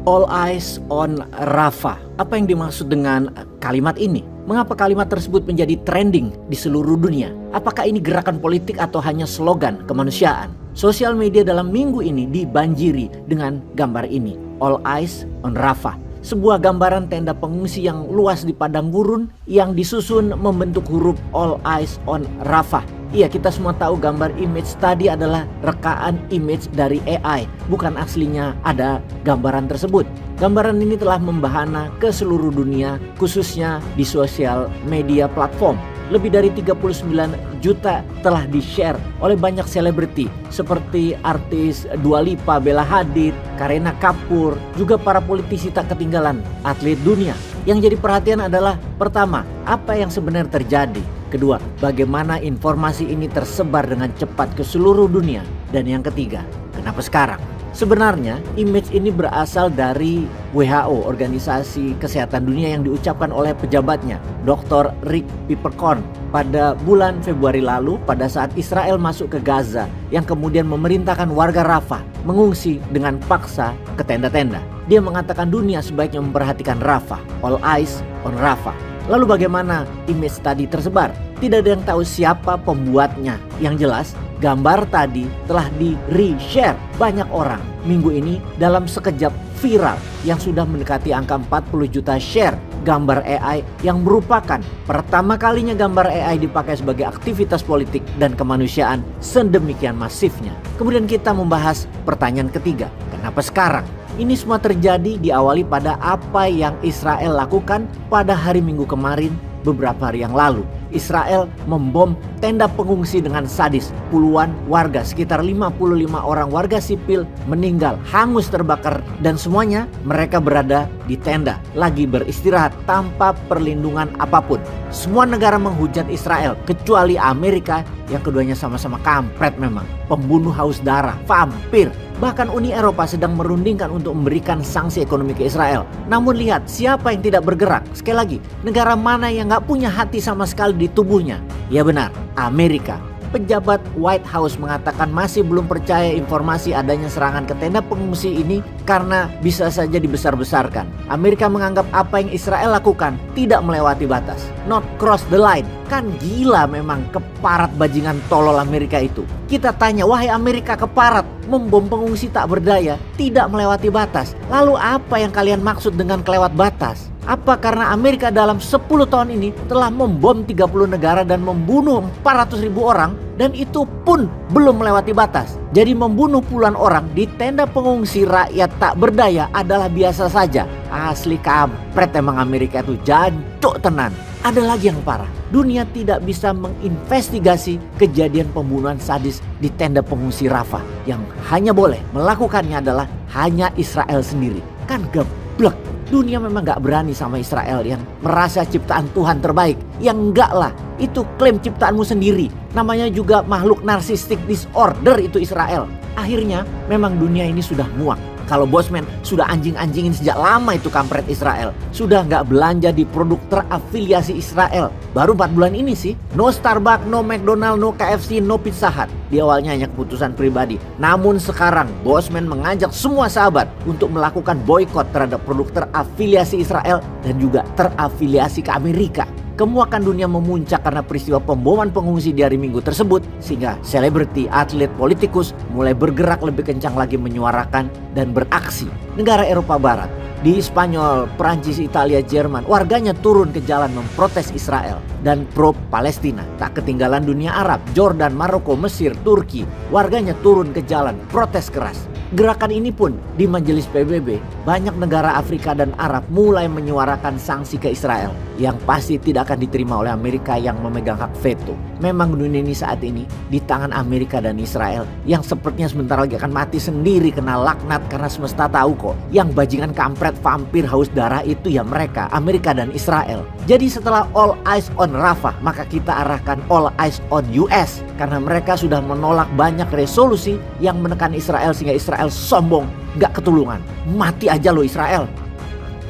All eyes on Rafah. Apa yang dimaksud dengan kalimat ini? Mengapa kalimat tersebut menjadi trending di seluruh dunia? Apakah ini gerakan politik atau hanya slogan kemanusiaan? Sosial media dalam minggu ini dibanjiri dengan gambar ini. All eyes on Rafah. Sebuah gambaran tenda pengungsi yang luas di padang gurun yang disusun membentuk huruf All eyes on Rafah. Iya, kita semua tahu gambar image tadi adalah rekaan image dari AI, bukan aslinya ada gambaran tersebut. Gambaran ini telah membahana ke seluruh dunia, khususnya di sosial media platform. Lebih dari 39 juta telah di-share oleh banyak selebriti seperti artis Dua Lipa, Bella Hadid, Kareena Kapoor, juga para politisi tak ketinggalan, atlet dunia. Yang jadi perhatian adalah pertama, apa yang sebenarnya terjadi? Kedua, bagaimana informasi ini tersebar dengan cepat ke seluruh dunia? Dan yang ketiga, kenapa sekarang? Sebenarnya image ini berasal dari WHO, Organisasi Kesehatan Dunia, yang diucapkan oleh pejabatnya, Dr. Rick Peeperkorn, pada bulan Februari lalu pada saat Israel masuk ke Gaza yang kemudian memerintahkan warga Rafah mengungsi dengan paksa ke tenda-tenda. Dia mengatakan dunia sebaiknya memperhatikan Rafah, all eyes on Rafah. Lalu bagaimana image tadi tersebar? Tidak ada yang tahu siapa pembuatnya. Yang jelas, gambar tadi telah di-reshare banyak orang minggu ini dalam sekejap viral yang sudah mendekati angka 40 juta share gambar AI yang merupakan pertama kalinya gambar AI dipakai sebagai aktivitas politik dan kemanusiaan sedemikian masifnya. Kemudian kita membahas pertanyaan ketiga, kenapa sekarang? Ini semua terjadi diawali pada apa yang Israel lakukan pada hari Minggu kemarin beberapa hari yang lalu. Israel membom tenda pengungsi dengan sadis. Puluhan warga, sekitar 55 orang warga sipil meninggal, hangus terbakar, dan semuanya mereka berada di tenda lagi beristirahat tanpa perlindungan apapun. Semua negara menghujat Israel kecuali Amerika yang keduanya sama-sama kampret memang, pembunuh haus darah, vampir. Bahkan Uni Eropa sedang merundingkan untuk memberikan sanksi ekonomi ke Israel. Namun lihat siapa yang tidak bergerak. Sekali lagi, negara mana yang gak punya hati sama sekali di tubuhnya? Ya benar, Amerika. Pejabat White House mengatakan masih belum percaya informasi adanya serangan ke tenda pengungsi ini karena bisa saja dibesar-besarkan. Amerika menganggap apa yang Israel lakukan tidak melewati batas, not cross the line. Kan gila memang keparat bajingan tolol Amerika itu. Kita tanya, wahai Amerika keparat, membom pengungsi tak berdaya, tidak melewati batas. Lalu apa yang kalian maksud dengan kelewat batas? Apa karena Amerika dalam 10 tahun ini telah membom 30 negara dan membunuh 400.000 orang, dan itu pun belum melewati batas? Jadi membunuh puluhan orang di tenda pengungsi rakyat tak berdaya adalah biasa saja. Asli kampret emang Amerika itu, jancuk tenan. Ada lagi yang parah, dunia tidak bisa menginvestigasi kejadian pembunuhan sadis di tenda pengungsi Rafah. Yang hanya boleh melakukannya adalah hanya Israel sendiri. Kan geblek. Dunia memang gak berani sama Israel yang merasa ciptaan Tuhan terbaik. Yang enggak lah, itu klaim ciptaanmu sendiri. Namanya juga makhluk narsistik disorder itu Israel. Akhirnya memang dunia ini sudah muak. Kalau Bosman sudah anjing-anjingin sejak lama itu kampret Israel. Sudah gak belanja di produk terafiliasi Israel. Baru 4 bulan ini sih. No Starbucks, no McDonald, no KFC, no Pizza Hut. Di awalnya hanya keputusan pribadi. Namun sekarang Bosman mengajak semua sahabat untuk melakukan boykot terhadap produk terafiliasi Israel dan juga terafiliasi ke Amerika. Kemuakan dunia memuncak karena peristiwa pemboman pengungsi di hari Minggu tersebut, sehingga selebriti, atlet, politikus mulai bergerak lebih kencang lagi menyuarakan dan beraksi. Negara Eropa Barat, di Spanyol, Perancis, Italia, Jerman, warganya turun ke jalan memprotes Israel dan pro Palestina. Tak ketinggalan dunia Arab, Jordan, Maroko, Mesir, Turki, warganya turun ke jalan protes keras. Gerakan ini pun di Majelis PBB, banyak negara Afrika dan Arab mulai menyuarakan sanksi ke Israel yang pasti tidak akan diterima oleh Amerika yang memegang hak veto. Memang dunia ini saat ini di tangan Amerika dan Israel yang sepertinya sebentar lagi akan mati sendiri kena laknat karena semesta tahu kok yang bajingan kampret vampir haus darah itu ya mereka, Amerika dan Israel. Jadi setelah all eyes on Rafah, maka kita arahkan all eyes on US karena mereka sudah menolak banyak resolusi yang menekan Israel sehingga Israel sombong, gak ketulungan. Mati aja lo Israel.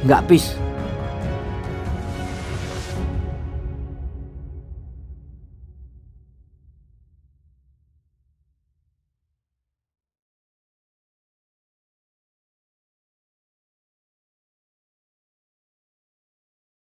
Gak peace.